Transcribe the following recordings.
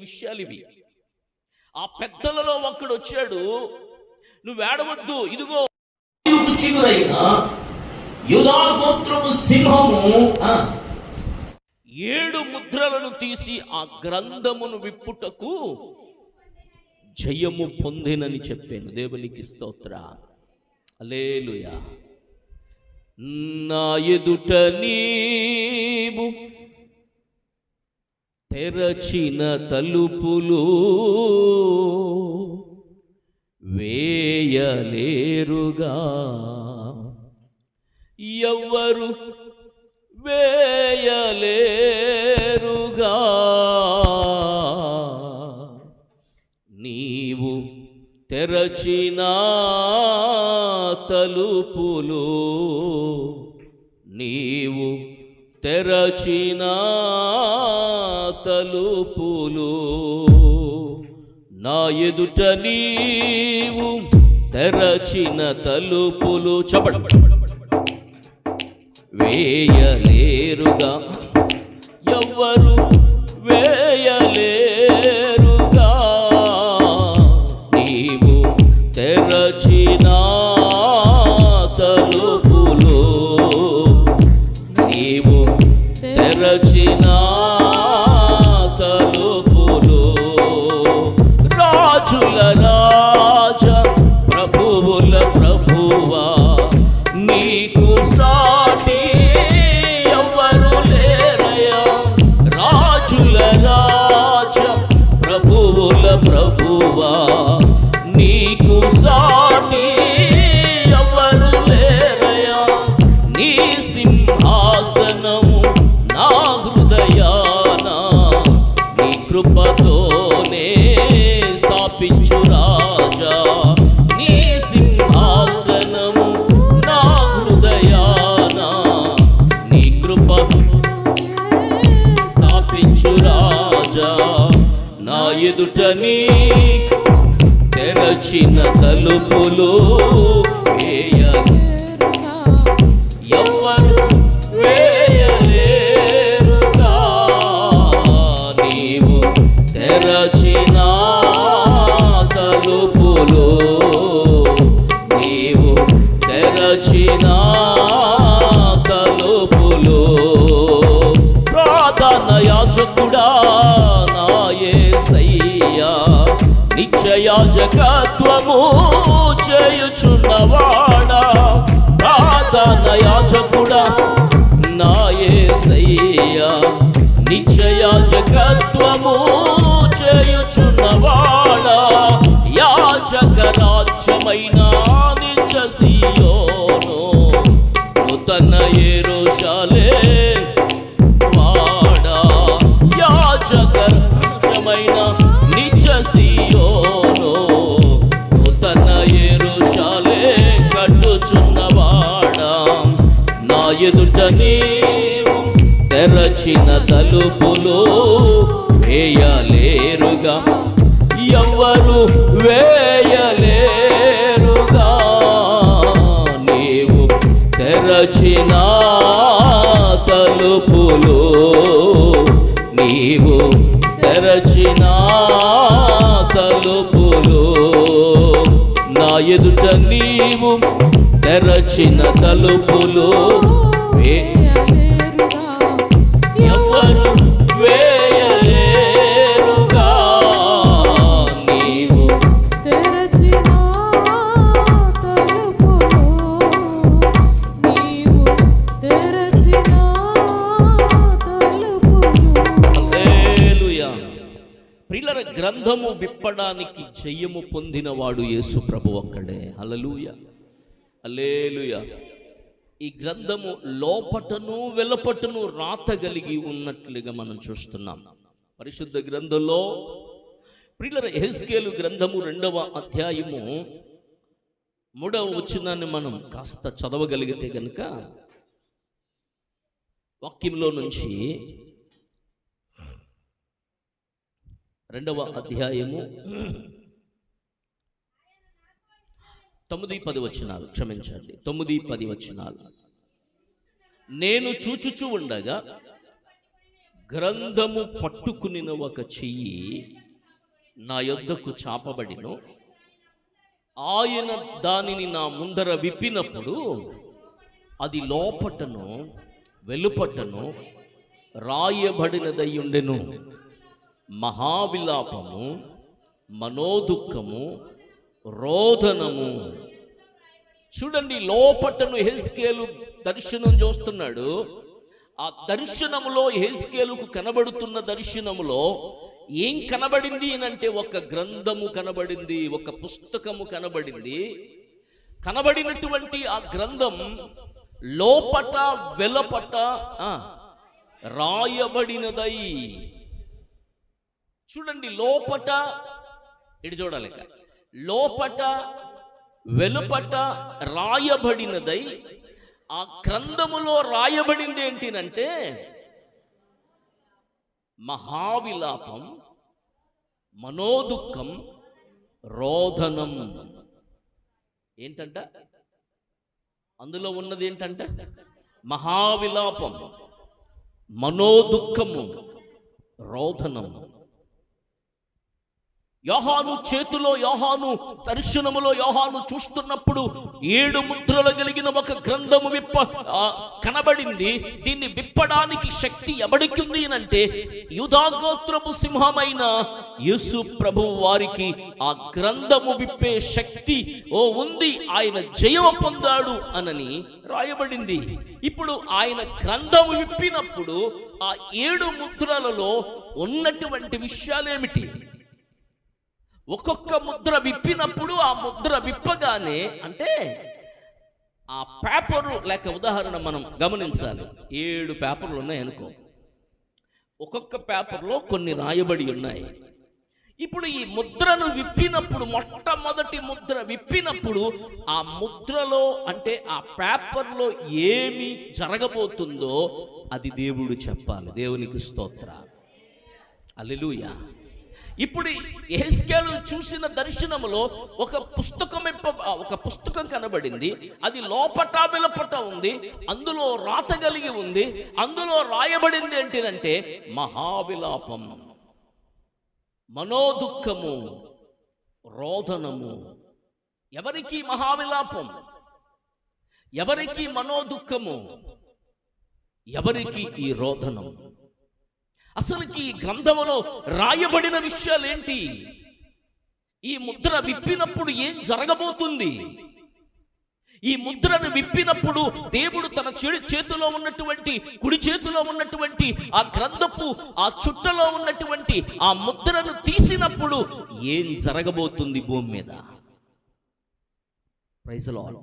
విషయాలు ఇవి. ఆ పెద్దలలో ఒక్కడు వచ్చాడు, నువ్వు ఏడవద్దు, ఇదిగో చిగురైన యూదా గోత్రము సింహము 7 ముద్రలను తీసి ఆ గ్రంథమును విప్పుటకు జయము పొందేనని చెప్పాను. దేవునికి స్తోత్ర. హల్లెలూయా. నా ఎదుట నీవు తెరచిన తలుపులు వేయలేరుగా, ఎవ్వరు వేయలేరుగా. నీవు తెరచిన తలుపులు, నీవు తెరచిన తలుపులు, నా ఎదుట నీవు తెరచిన తలుపులు చెప్పండి వేయలేరుగా, ఎవ్వరు వేయలేరుగా. నీవు తెరచిన తలుపులు, నీవు తెరచిన తలుపులు, రాజుల రాజ ప్రభువుల ప్రభువా, నీకు సాటి ఎవ్వరు లేరయ్యా. రాజుల రాజ ప్రభువుల ప్రభువా, నీకు సాటి ఎవ్వరు లేరయ్యా. నీ సింహాసనము నా హృదయాన, నీ కృపతోనే స్థాపించు రాజా. నీ సింహాసనము నా హృదయాన, నీ కృపతో స్థాపించు రాజా. నా ఎదుట నీ తెరచిన తలుపులు వేయలేరుగా, ఎవ్వరు వేయలేరుగా. నీవు తెరచిన తలుపులు, నీవు తెరచిన తలుపులు, ప్రధాన యాజకుడా నా యేసయ్యా, నిత్యయాజకత్వము చేయుచున్నవాడా. ప్రధాన యాజకుడా నా యేసయ్యా, నిత్యయాజకత్వము చేయుచున్నవాడా. యాజక రాజ్యమైన నిత్య సీయోను, నూతన యెరూషలేము వాడా. యాజక రాజ్యమైన నిత్య సీయోను, నూతన యెరూషలేము కట్టుచున్నవాడా. నా ఎదుట నీవు తెరచిన తలుపులు వేయలేరుగా, ఎవ్వరు వేయలేరుగా. నీవు తెరచిన తలుపులు, నీవు తెరచిన తలుపులు, నా ఎదుట నీవు తెరచిన తలుపులు ఎవ్వరు వేయలేరుగా. నీవు తెరచిన తలుపులు, నీవు తెరచిన తలుపులు. హల్లెలూయా. ప్రియుల గ్రంథము విప్పడానికి జయము పొందినవాడు యేసు ప్రభు ఒక్కడే. హల్లెలూయా, హల్లెలూయా. ఈ గ్రంథము లోపటను వెలుపటను రాతగలిగి ఉన్నట్లుగా మనం చూస్తున్నాం. పరిశుద్ధ గ్రంథంలో ప్రియుల యెహెజ్కేలు గ్రంథము 2వ అధ్యాయము 3వ వచనాన్ని మనం కాస్త చదవగలిగితే గనుక, వాక్యంలో నుంచి 2వ అధ్యాయము 9-10 వచనాలు, క్షమించండి 9-10 వచనాలు. నేను చూచుచూ ఉండగా గ్రంథము పట్టుకునిన ఒక చెయ్యి నా యొద్దకు చాపబడిను. ఆయన దానిని నా ముందర విప్పినప్పుడు అది లోపటను వెలుపటను రాయబడినదయ్యుండెను. మహావిలాపము, మనోదుఃఖము, రోదనము. చూడండి, లోపటను యెహెజ్కేలు దర్శనం చూస్తున్నాడు. ఆ దర్శనములో, యెహెజ్కేలుకు కనబడుతున్న దర్శనములో ఏం కనబడింది అంటే ఒక గ్రంథము కనబడింది, ఒక పుస్తకము కనబడింది. కనబడినటువంటి ఆ గ్రంథం లోపట వెలపట రాయబడినదై. చూడండి, లోపట ఇటు చూడాలి, లోపట వెలుపట రాయబడినదై. ఆ గ్రంథములో రాయబడింది ఏంటినంటే మహావిలాపం, మనోదుఃఖం, రోదనం. ఏంటంట అందులో ఉన్నది? ఏంటంట మహావిలాపం, మనోదుఃఖము, రోదనం. యోహాను చేతిలో, యోహాను దర్శనములో యోహాను చూస్తున్నప్పుడు 7 ముద్రలు కలిగిన ఒక గ్రంథము కనబడింది. దీన్ని విప్పడానికి శక్తి ఎవరికి ఉంది అంటే యూదాగోత్రపు సింహమైన యేసు ప్రభువు వారికి ఆ గ్రంథము విప్పే శక్తి ఉంది. ఆయన జయము పొందాడు అనని రాయబడింది. ఇప్పుడు ఆయన గ్రంథము విప్పినప్పుడు ఆ 7 ముద్రలలో ఉన్నటువంటి విషయాలేమిటి? ఒక్కొక్క ముద్ర విప్పినప్పుడు ఆ ముద్ర విప్పగానే, అంటే ఆ పేపరు లేక ఉదాహరణ మనం గమనించాలి. 7 పేపర్లు ఉన్నాయి అనుకో, ఒక్కొక్క పేపర్లో కొన్ని రాయబడి ఉన్నాయి. ఇప్పుడు ఈ ముద్రను విప్పినప్పుడు, మొట్టమొదటి ముద్ర విప్పినప్పుడు ఆ ముద్రలో, అంటే ఆ పేపర్లో ఏమి జరగబోతుందో అది దేవుడు చెప్పాలి. దేవునికి స్తోత్ర, హల్లెలూయా. ఇప్పుడు యెహెజ్కేలు చూసిన దర్శనములో ఒక పుస్తకం కనబడింది. అది లోపట వెలుపట ఉంది. అందులో రాత కలిగి ఉంది. అందులో రాయబడింది ఏంటిదంటే మహావిలాపం, మనోదుఃఖము, రోదనము. ఎవరికి మహావిలాపం? ఎవరికి మనోదుఃఖము? ఎవరికి ఈ రోదనం? అసలుకి ఈ గ్రంథములో రాయబడిన విషయాలు ఏంటి? ఈ ముద్ర విప్పినప్పుడు ఏం జరగబోతుంది? ఈ ముద్రను విప్పినప్పుడు దేవుడు తన చేతిలో ఉన్నటువంటి, కుడి చేతిలో ఉన్నటువంటి ఆ గ్రంథపు ఆ చుట్టలో ఉన్నటువంటి ఆ ముద్రను తీసినప్పుడు ఏం జరగబోతుంది భూమి మీద? ప్రైజ్ ది లార్డ్,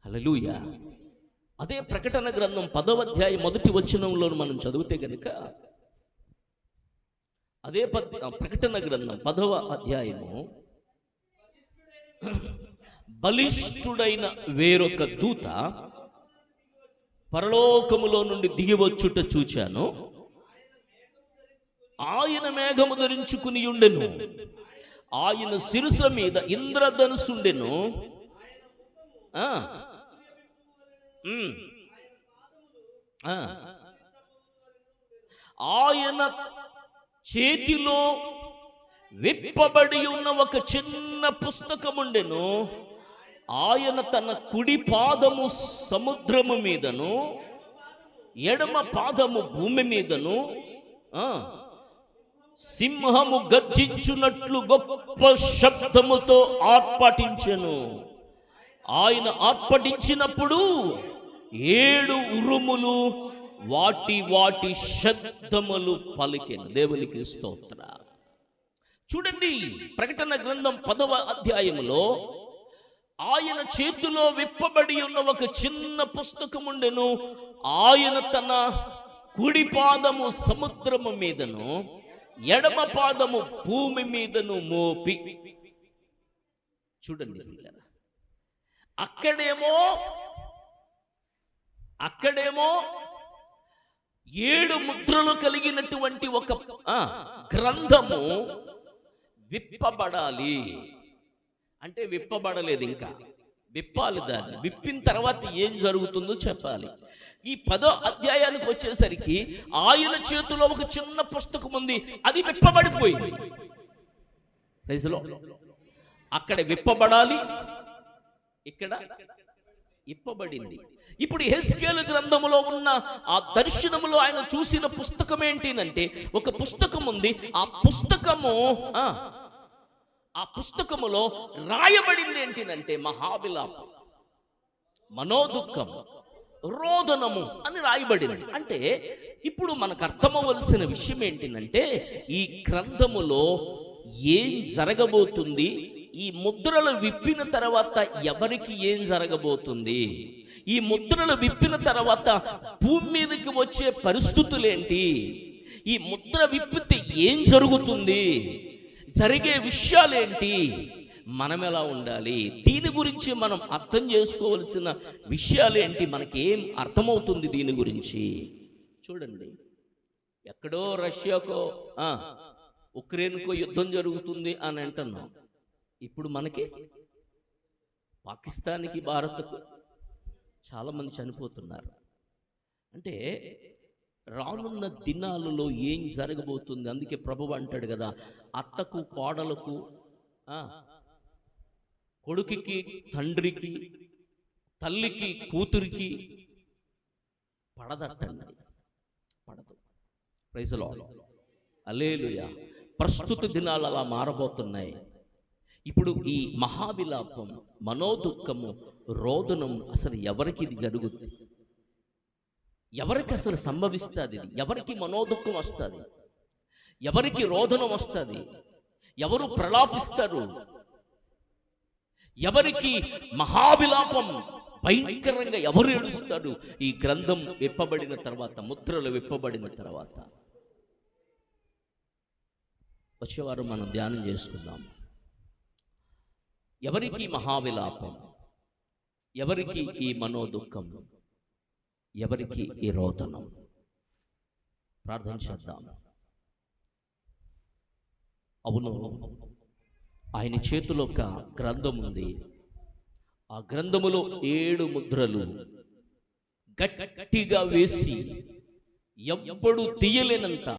హల్లెలూయా. అదే ప్రకటన గ్రంథం 10వ అధ్యాయం 1వ వచనంలో మనం చదివితే కనుక, అదే ప్రకటన గ్రంథం 10వ అధ్యాయము, బలిష్ఠుడైన వేరొక దూత పరలోకములో నుండి దిగివచ్చుట చూచాను. ఆయన మేఘము ధరించుకుని ఉండెను. ఆయన శిరస మీద ఇంద్రధనుసుండెను. ఆయన చేతిలో విప్పబడి ఉన్న ఒక చిన్న పుస్తకముండెను. ఆయన తన కుడి పాదము సముద్రము మీదను, ఎడమ పాదము భూమి మీదను సింహము గర్జించున్నట్లు గొప్ప శబ్దముతో ఆర్పాటించెను. ఆయన ఆర్పటించినప్పుడు 7 ఉరుములు వాటి వాటి శబ్దములు పలికెను. దేవునికి స్తోత్ర. చూడండి, ప్రకటన గ్రంథం 10వ అధ్యాయములో ఆయన చేతిలో విప్పబడి ఉన్న ఒక చిన్న పుస్తకం ఉండెను. ఆయన తన కుడి పాదము సముద్రము మీదను, ఎడమ పాదము భూమి మీదను మోపి. చూడండి, అక్కడేమో 7 ముద్రలు కలిగినటువంటి ఒక గ్రంథము విప్పబడాలి. అంటే విప్పబడలేదు, ఇంకా విప్పాలి. దాన్ని విప్పిన తర్వాత ఏం జరుగుతుందో చెప్పాలి. ఈ 10వ అధ్యాయానికి వచ్చేసరికి ఆయన చేతిలో ఒక చిన్న పుస్తకం ఉంది, అది విప్పబడిపోయింది. Praise lord. అక్కడ విప్పబడాలి, ఇక్కడ ఇప్పబడింది. ఇప్పుడు యెహెజ్కేలు గ్రంథములో ఉన్న ఆ దర్శనములో ఆయన చూసిన పుస్తకం ఏంటినంటే, ఒక పుస్తకం ఉంది. ఆ పుస్తకములో రాయబడింది ఏంటినంటే మహావిలాపం, మనోదుఃఖం, రోదనము అని రాయబడింది. అంటే ఇప్పుడు మనకు అర్థమవలసిన విషయం ఏంటినంటే, ఈ గ్రంథములో ఏం జరగబోతుంది, ఈ ముద్రలు విప్పిన తర్వాత ఎవరికి ఏం జరగబోతుంది, ఈ ముద్రలు విప్పిన తర్వాత భూమి మీదకి వచ్చే పరిస్థితులేంటి, ఈ ముద్ర విప్పితే ఏం జరుగుతుంది, జరిగే విషయాలేంటి, మనం ఎలా ఉండాలి, దీని గురించి మనం అర్థం చేసుకోవలసిన విషయాలేంటి, మనకేం అర్థమవుతుంది దీని గురించి. చూడండి, ఎక్కడో రష్యాకో ఉక్రెయిన్కో యుద్ధం జరుగుతుంది అని అంటున్నాం. ఇప్పుడు మనకి పాకిస్తాన్కి, భారత్కు చాలామంది చనిపోతున్నారు. అంటే రానున్న దినాలలో ఏం జరగబోతుంది. అందుకే ప్రభువు అంటాడు కదా, అత్తకు కోడలకు, కొడుకుకి తండ్రికి, తల్లికి కూతురికి పడదట్టండి, పడదు. Praise lord. హల్లెలూయా. ప్రస్తుత దినాలు అలా మారబోతున్నాయి. ఇప్పుడు ఈ మహావిలాపం, మనోదుఃఖము, రోదనం అసలు ఎవరికి ఇది జరుగుతుంది, ఎవరికి అసలు సంభవిస్తుంది, ఎవరికి మనోదుఃఖం వస్తుంది, ఎవరికి రోదనం వస్తుంది, ఎవరు ప్రలాపిస్తారు, ఎవరికి మహావిలాపం భయంకరంగా ఎవరు ఏడుస్తాడు, ఈ గ్రంథం విప్పబడిన తర్వాత, ముద్రలు విప్పబడిన తర్వాత. వచ్చేవారు మనం ధ్యానం చేసుకుందాం. ఎవరికి మహావిలాపం, ఎవరికి ఈ మనోదుఃఖం, ఎవరికి ఈ రోదనం. ప్రార్థన చేద్దాం. అవును, ఆయన చేతిలో ఒక గ్రంథం ఉంది. ఆ గ్రంథములో 7 ముద్రలు గట్టిగా వేసి ఎవ్వడు తీయలేనంత